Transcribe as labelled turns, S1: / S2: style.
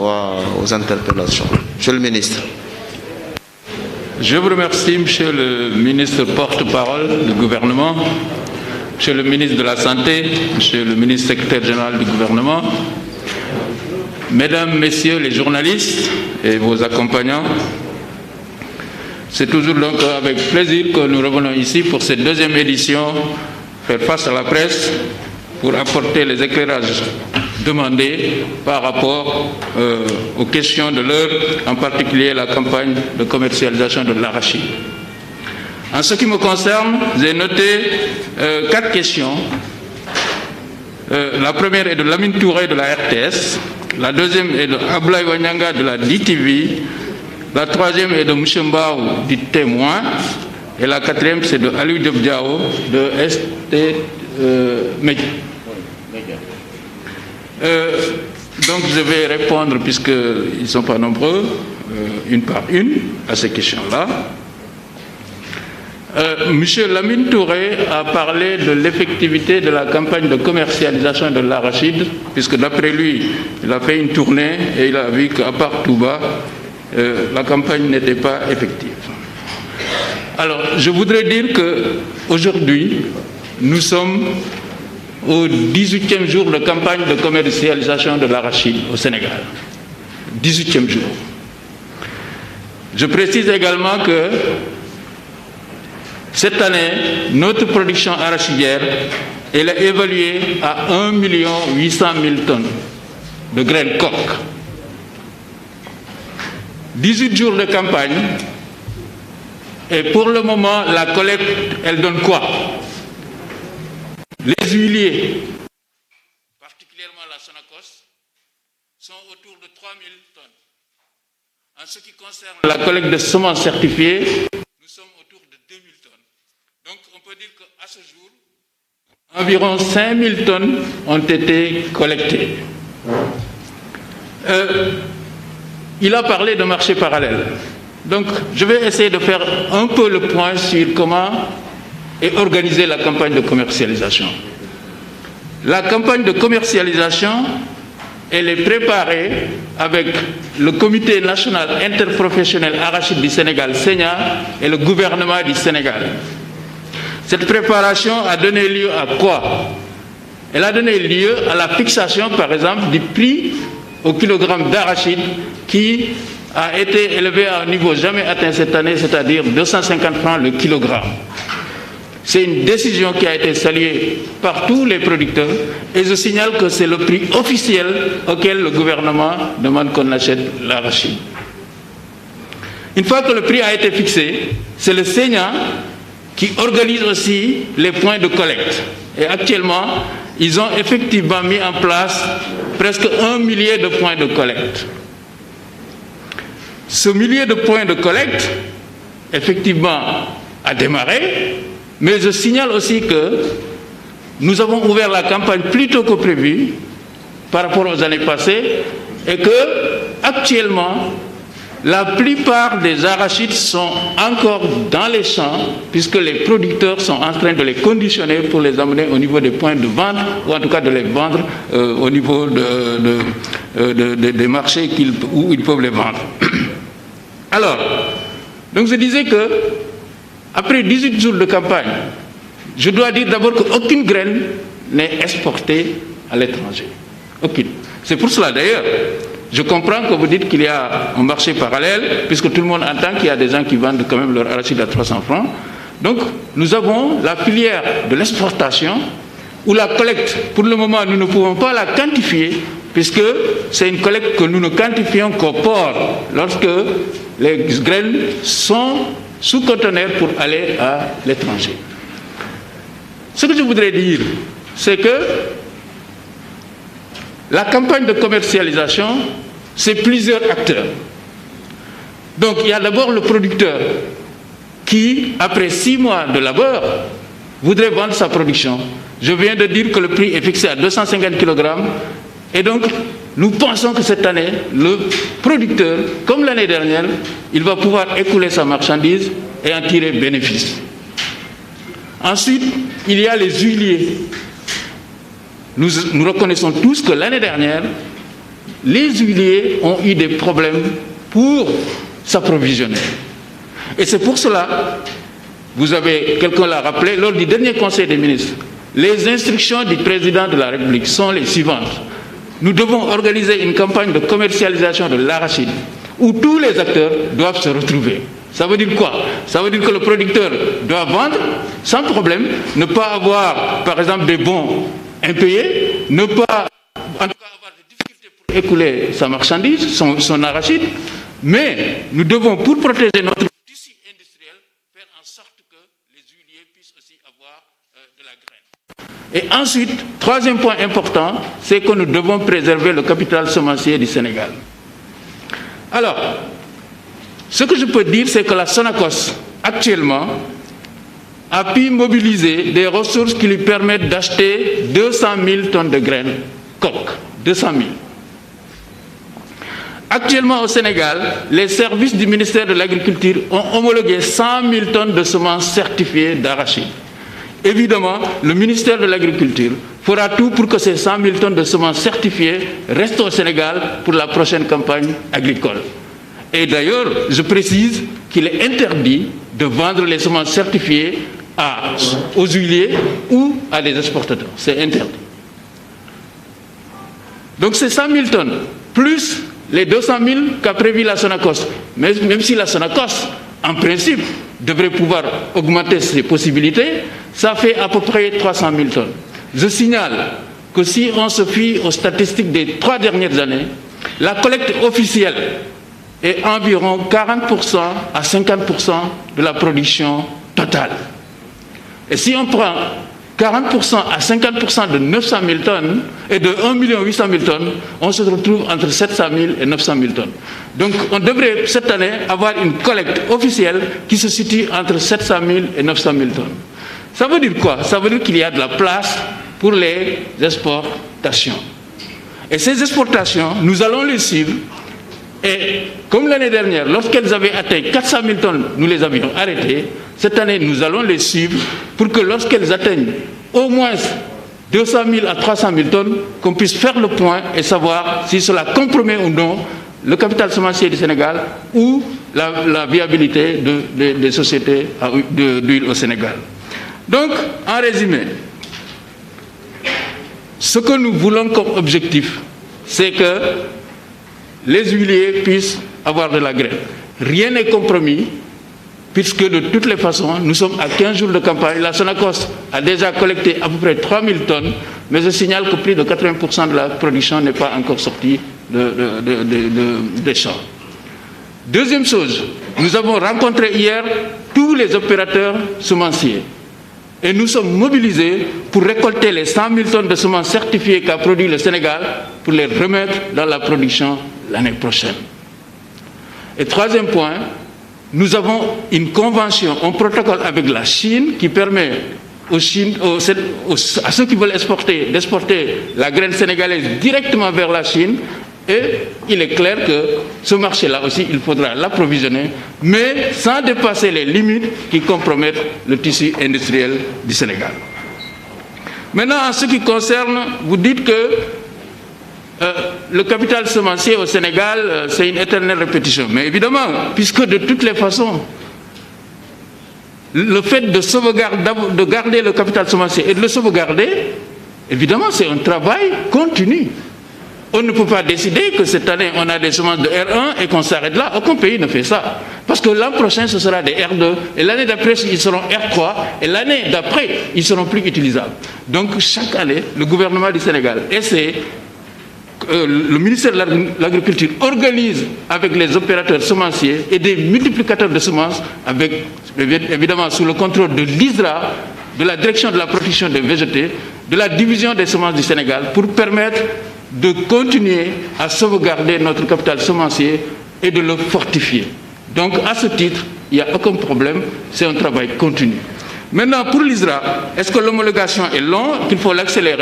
S1: droit aux interpellations. Monsieur le ministre.
S2: Je vous remercie, Monsieur le ministre porte-parole du gouvernement, Monsieur le ministre de la Santé, Monsieur le ministre secrétaire général du gouvernement, Mesdames, Messieurs les journalistes et vos accompagnants. C'est toujours donc avec plaisir que nous revenons ici pour cette deuxième édition, faire face à la presse pour apporter les éclairages demandés par rapport aux questions de l'heure, en particulier la campagne de commercialisation de l'arachide. En ce qui me concerne, j'ai noté 4 questions. La première est de Lamine Touré de la RTS, la deuxième est de Ablaye Wanyanga de la DTV, la troisième est de Mouchembaou du Témoin, et la quatrième c'est de Aliou Diop Diao de ST Média. Donc je vais répondre, puisqu'ils ne sont pas nombreux, une par une, à ces questions-là. Monsieur Lamine Touré a parlé de l'effectivité de la campagne de commercialisation de l'arachide, puisque d'après lui, il a fait une tournée et il a vu qu'à part Touba, la campagne n'était pas effective. Alors, je voudrais dire qu'aujourd'hui, nous sommes au 18e jour de campagne de commercialisation de l'arachide au Sénégal. 18e jour. Je précise également que cette année, notre production arachidière elle est évaluée à 1 800 000 tonnes de graines coques. 18 jours de campagne, et pour le moment, la collecte, elle donne quoi? Les huiliers, particulièrement la Sonacos, sont autour de 3 000 tonnes. En ce qui concerne la collecte de semences certifiées, nous sommes autour de 2 000 tonnes. Donc on peut dire qu'à ce jour, environ 5 000 tonnes ont été collectées. Il a parlé de marché parallèle. Donc je vais essayer de faire un peu le point sur comment est organisée la campagne de commercialisation. La campagne de commercialisation, elle est préparée avec le Comité national interprofessionnel arachide du Sénégal, SENA, et le gouvernement du Sénégal. Cette préparation a donné lieu à quoi? Elle a donné lieu à la fixation, par exemple, du prix au kilogramme d'arachide qui a été élevé à un niveau jamais atteint cette année, c'est-à-dire 250 francs le kilogramme. C'est une décision qui a été saluée par tous les producteurs et je signale que c'est le prix officiel auquel le gouvernement demande qu'on achète l'arachide. Une fois que le prix a été fixé, c'est le SENA qui organise aussi les points de collecte. Et actuellement, ils ont effectivement mis en place presque 1 millier de points de collecte. Ce millier de points de collecte, effectivement, a démarré, mais je signale aussi que nous avons ouvert la campagne plus tôt que prévu par rapport aux années passées et que, actuellement, la plupart des arachides sont encore dans les champs puisque les producteurs sont en train de les conditionner pour les amener au niveau des points de vente ou en tout cas de les vendre au niveau des marchés où ils peuvent les vendre. Alors, donc je disais que après 18 jours de campagne, je dois dire d'abord qu'aucune graine n'est exportée à l'étranger. Aucune. C'est pour cela d'ailleurs. Je comprends que vous dites qu'il y a un marché parallèle, puisque tout le monde entend qu'il y a des gens qui vendent quand même leur arachide à 300 francs. Donc, nous avons la filière de l'exportation, où la collecte, pour le moment, nous ne pouvons pas la quantifier, puisque c'est une collecte que nous ne quantifions qu'au port, lorsque les graines sont sous conteneur pour aller à l'étranger. Ce que je voudrais dire, c'est que la campagne de commercialisation, c'est plusieurs acteurs. Donc il y a d'abord le producteur qui, après 6 mois de labeur, voudrait vendre sa production. Je viens de dire que le prix est fixé à 250 kg. Et donc, nous pensons que cette année, le producteur, comme l'année dernière, il va pouvoir écouler sa marchandise et en tirer bénéfice. Ensuite, il y a les huiliers. Nous reconnaissons tous que l'année dernière, les huiliers ont eu des problèmes pour s'approvisionner. Et c'est pour cela, quelqu'un l'a rappelé, lors du dernier Conseil des ministres, les instructions du président de la République sont les suivantes. Nous devons organiser une campagne de commercialisation de l'arachide où tous les acteurs doivent se retrouver. Ça veut dire quoi? Ça veut dire que le producteur doit vendre sans problème, ne pas avoir, par exemple, des bons impayés, ne pas, en tout cas, avoir des difficultés pour écouler sa marchandise, son arachide, mais nous devons, pour protéger notre tissu industriel, faire en sorte que les huiliers puissent aussi avoir de la graine. Et ensuite, troisième point important, c'est que nous devons préserver le capital semencier du Sénégal. Alors, ce que je peux dire, c'est que la Sonacos, actuellement, a pu mobiliser des ressources qui lui permettent d'acheter 200 000 tonnes de graines coques. 200 000. Actuellement, au Sénégal, les services du ministère de l'Agriculture ont homologué 100 000 tonnes de semences certifiées d'arachide. Évidemment, le ministère de l'Agriculture fera tout pour que ces 100 000 tonnes de semences certifiées restent au Sénégal pour la prochaine campagne agricole. Et d'ailleurs, je précise qu'il est interdit de vendre les semences certifiées aux huiliers ou à des exportateurs. C'est interdit. Donc ces 100 000 tonnes, plus les 200 000 qu'a prévu la Sonacos, même si la Sonacos, en principe, devrait pouvoir augmenter ses possibilités, ça fait à peu près 300 000 tonnes. Je signale que si on se fie aux statistiques des 3 dernières années, la collecte officielle est environ 40% à 50% de la production totale. Et si on prend 40% à 50% de 900 000 tonnes et de 1 800 000 tonnes, on se retrouve entre 700 000 et 900 000 tonnes. Donc on devrait cette année avoir une collecte officielle qui se situe entre 700 000 et 900 000 tonnes. Ça veut dire quoi? Ça veut dire qu'il y a de la place pour les exportations. Et ces exportations, nous allons les suivre. Et comme l'année dernière, lorsqu'elles avaient atteint 400 000 tonnes, nous les avions arrêtées. Cette année, nous allons les suivre pour que lorsqu'elles atteignent au moins 200 000 à 300 000 tonnes, qu'on puisse faire le point et savoir si cela compromet ou non le capital semencier du Sénégal ou la viabilité des sociétés d'huile au Sénégal. Donc, en résumé, ce que nous voulons comme objectif, c'est que les huiliers puissent avoir de la graine. Rien n'est compromis, puisque de toutes les façons, nous sommes à 15 jours de campagne. La Sonacos a déjà collecté à peu près 3 000 tonnes, mais je signale que plus de 80% de la production n'est pas encore sortie des champs. Deuxième chose, nous avons rencontré hier tous les opérateurs semenciers. Et nous sommes mobilisés pour récolter les 100 000 tonnes de semences certifiées qu'a produit le Sénégal pour les remettre dans la production l'année prochaine. Et troisième point, nous avons une convention, un protocole avec la Chine qui permet à ceux qui veulent exporter, d'exporter la graine sénégalaise directement vers la Chine. Et il est clair que ce marché-là aussi, il faudra l'approvisionner, mais sans dépasser les limites qui compromettent le tissu industriel du Sénégal. Maintenant, en ce qui concerne, vous dites que le capital semencier au Sénégal, c'est une éternelle répétition. Mais évidemment, puisque de toutes les façons, le fait de garder le capital semencier et de le sauvegarder, évidemment, c'est un travail continu. On ne peut pas décider que cette année, on a des semences de R1 et qu'on s'arrête là. Aucun pays ne fait ça. Parce que l'an prochain, ce sera des R2. Et l'année d'après, ils seront R3. Et l'année d'après, ils seront plus utilisables. Donc, chaque année, le gouvernement du Sénégal essaie, le ministère de l'Agriculture organise avec les opérateurs semenciers et des multiplicateurs de semences, avec, évidemment, sous le contrôle de l'ISRA, de la direction de la protection des végétaux, de la division des semences du Sénégal, pour permettre de continuer à sauvegarder notre capital semencier et de le fortifier. Donc, à ce titre, il n'y a aucun problème, c'est un travail continu. Maintenant, pour l'ISRA, est-ce que l'homologation est longue, qu'il faut l'accélérer?